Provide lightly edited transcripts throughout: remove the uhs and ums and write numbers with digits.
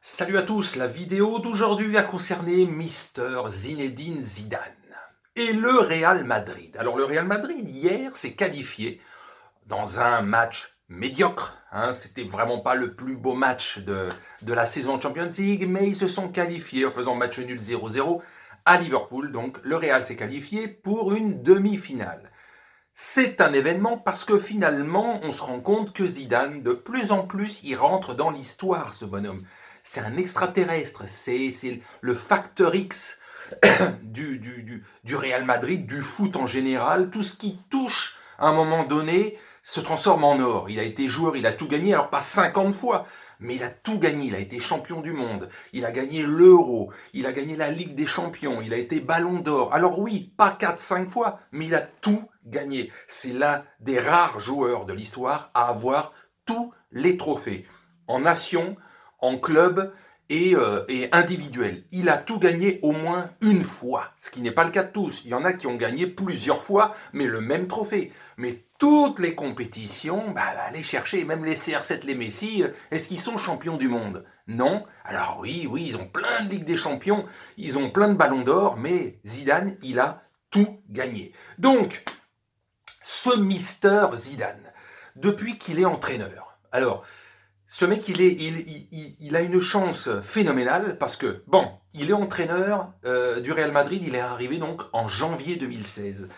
Salut à tous, la vidéo d'aujourd'hui va concerner Mister Zinedine Zidane et le Real Madrid. Alors le Real Madrid hier s'est qualifié dans un match médiocre, c'était vraiment pas le plus beau match de la saison de Champions League, mais ils se sont qualifiés en faisant match nul 0-0 à Liverpool, donc le Real s'est qualifié pour une demi-finale. C'est un événement parce que finalement, on se rend compte que Zidane, de plus en plus, il rentre dans l'histoire, ce bonhomme. C'est un extraterrestre, c'est le facteur X du Real Madrid, du foot en général. Tout ce qui touche à un moment donné se transforme en or. Il a été joueur, il a tout gagné, alors pas 50 fois, mais il a tout gagné. Il a été champion du monde, il a gagné l'Euro, il a gagné la Ligue des Champions, il a été Ballon d'Or. Alors oui, pas 4-5 fois, mais il a tout gagné. C'est l'un des rares joueurs de l'histoire à avoir tous les trophées. En nation, en club et individuel. Il a tout gagné au moins une fois, ce qui n'est pas le cas de tous. Il y en a qui ont gagné plusieurs fois, mais le même trophée. Mais toutes les compétitions, allez chercher, même les CR7, les Messi, est-ce qu'ils sont champions du monde? Non. Alors oui, ils ont plein de Ligue des Champions, ils ont plein de ballons d'or, mais Zidane, il a tout gagné. Donc, ce Mister Zidane, depuis qu'il est entraîneur, alors, ce mec, il a une chance phénoménale parce que, bon, il est entraîneur du Real Madrid, il est arrivé donc en janvier 2016,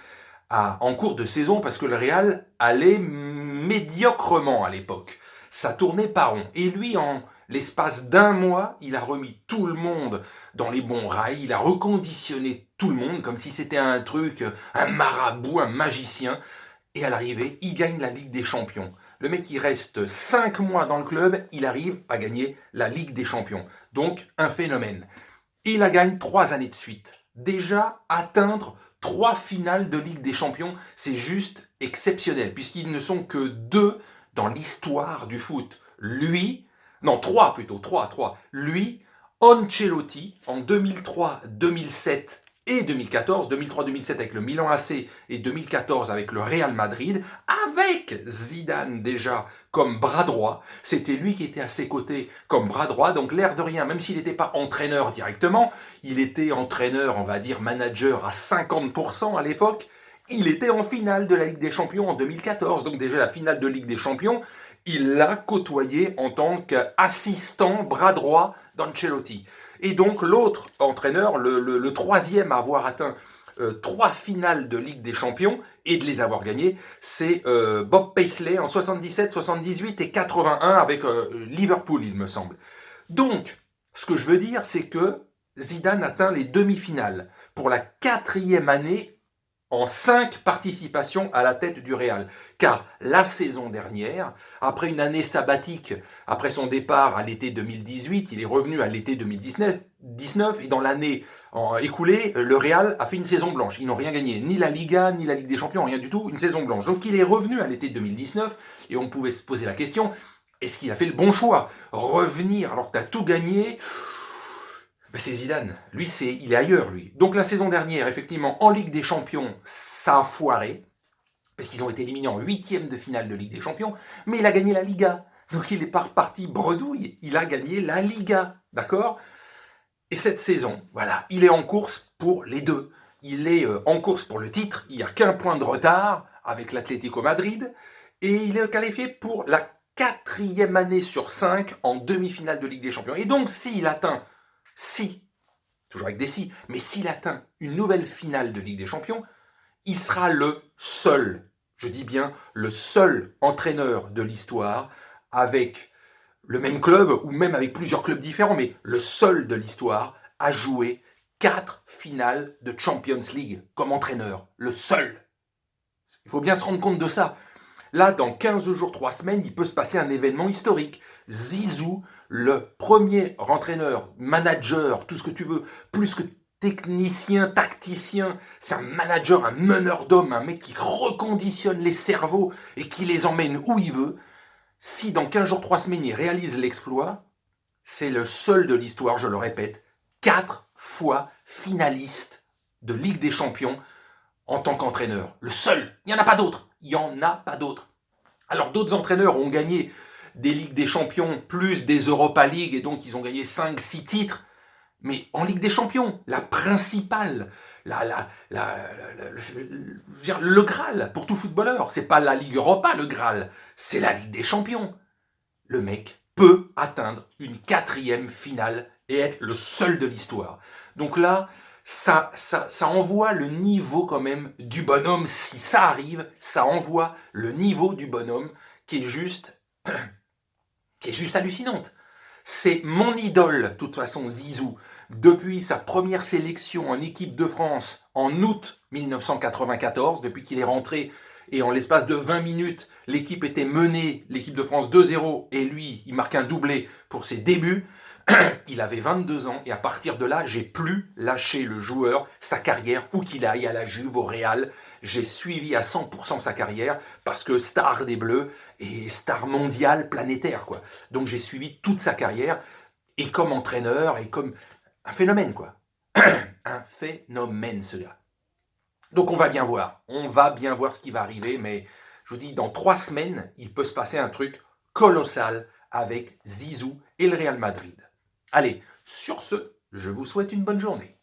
en cours de saison, parce que le Real allait médiocrement à l'époque. Ça tournait pas rond. Et lui, en l'espace d'un mois, il a remis tout le monde dans les bons rails, il a reconditionné tout le monde, comme si c'était un truc, un marabout, un magicien. Et à l'arrivée, il gagne la Ligue des Champions. Le mec, il reste 5 mois dans le club, il arrive à gagner la Ligue des Champions. Donc, un phénomène. Il la gagne 3 années de suite. Déjà, atteindre 3 finales de Ligue des Champions, c'est juste exceptionnel, puisqu'ils ne sont que 2 dans l'histoire du foot. Lui, non, 3 plutôt, 3. Lui, Ancelotti, en 2003-2007 et 2014, 2003-2007 avec le Milan AC et 2014 avec le Real Madrid, avec Zidane déjà comme bras droit. C'était lui qui était à ses côtés comme bras droit, donc l'air de rien, même s'il n'était pas entraîneur directement, il était entraîneur, on va dire manager à 50% à l'époque, il était en finale de la Ligue des Champions en 2014, donc déjà la finale de Ligue des Champions, il l'a côtoyé en tant qu'assistant bras droit d'Ancelotti. Et donc l'autre entraîneur, le troisième à avoir atteint 3 finales de Ligue des Champions et de les avoir gagnées, c'est Bob Paisley en 77, 78 et 81 avec Liverpool, il me semble. Donc, ce que je veux dire, c'est que Zidane atteint les demi-finales pour la 4e année en 5 participations à la tête du Real. Car la saison dernière, après une année sabbatique, après son départ à l'été 2018, il est revenu à l'été 2019, et dans l'année écoulée, le Real a fait une saison blanche. Ils n'ont rien gagné, ni la Liga, ni la Ligue des Champions, rien du tout, une saison blanche. Donc il est revenu à l'été 2019, et on pouvait se poser la question, est-ce qu'il a fait le bon choix? Revenir alors que tu as tout gagné, c'est Zidane. Lui, il est ailleurs, lui. Donc la saison dernière, effectivement, en Ligue des Champions, ça a foiré, parce qu'ils ont été éliminés en 8e de finale de Ligue des Champions, mais il a gagné la Liga. Donc il est pas reparti bredouille, il a gagné la Liga, d'accord? Et cette saison, voilà, il est en course pour les deux. Il est en course pour le titre, il n'y a qu'un point de retard avec l'Atlético Madrid, et il est qualifié pour la 4e année sur 5 en demi-finale de Ligue des Champions. Et donc s'il atteint toujours avec des si, mais s'il atteint une nouvelle finale de Ligue des Champions, il sera le seul, je dis bien le seul entraîneur de l'histoire avec le même club ou même avec plusieurs clubs différents, mais le seul de l'histoire à jouer 4 finales de Champions League comme entraîneur. Le seul. Il faut bien se rendre compte de ça. Là, dans 15 jours, 3 semaines, il peut se passer un événement historique. Zizou, le premier entraîneur, manager, tout ce que tu veux, plus que technicien, tacticien, c'est un manager, un meneur d'hommes, un mec qui reconditionne les cerveaux et qui les emmène où il veut. Si dans 15 jours, 3 semaines, il réalise l'exploit, c'est le seul de l'histoire, je le répète, 4 fois finaliste de Ligue des Champions en tant qu'entraîneur. Le seul. Il n'y en a pas d'autres. Il n'y en a pas d'autres. Alors d'autres entraîneurs ont gagné des Ligues des Champions, plus des Europa League, et donc ils ont gagné 5-6 titres. Mais en Ligue des Champions, la principale, le Graal pour tout footballeur, c'est pas la Ligue Europa le Graal, c'est la Ligue des Champions. Le mec peut atteindre une 4e finale et être le seul de l'histoire. Donc là, ça envoie le niveau quand même du bonhomme. Si ça arrive, ça envoie le niveau du bonhomme qui est juste hallucinante. C'est mon idole, de toute façon, Zizou. Depuis sa première sélection en équipe de France en août 1994, depuis qu'il est rentré, et en l'espace de 20 minutes, l'équipe était menée, l'équipe de France 2-0, et lui, il marque un doublé pour ses débuts. Il avait 22 ans, et à partir de là, j'ai plus lâché le joueur, sa carrière, où qu'il aille, à la Juve, au Real. J'ai suivi à 100% sa carrière, parce que star des Bleus, et star mondiale, planétaire, quoi. Donc j'ai suivi toute sa carrière, et comme entraîneur, et comme un phénomène, quoi. Un phénomène, ce gars. Donc on va bien voir ce qui va arriver, mais je vous dis, dans 3 semaines, il peut se passer un truc colossal avec Zizou et le Real Madrid. Allez, sur ce, je vous souhaite une bonne journée.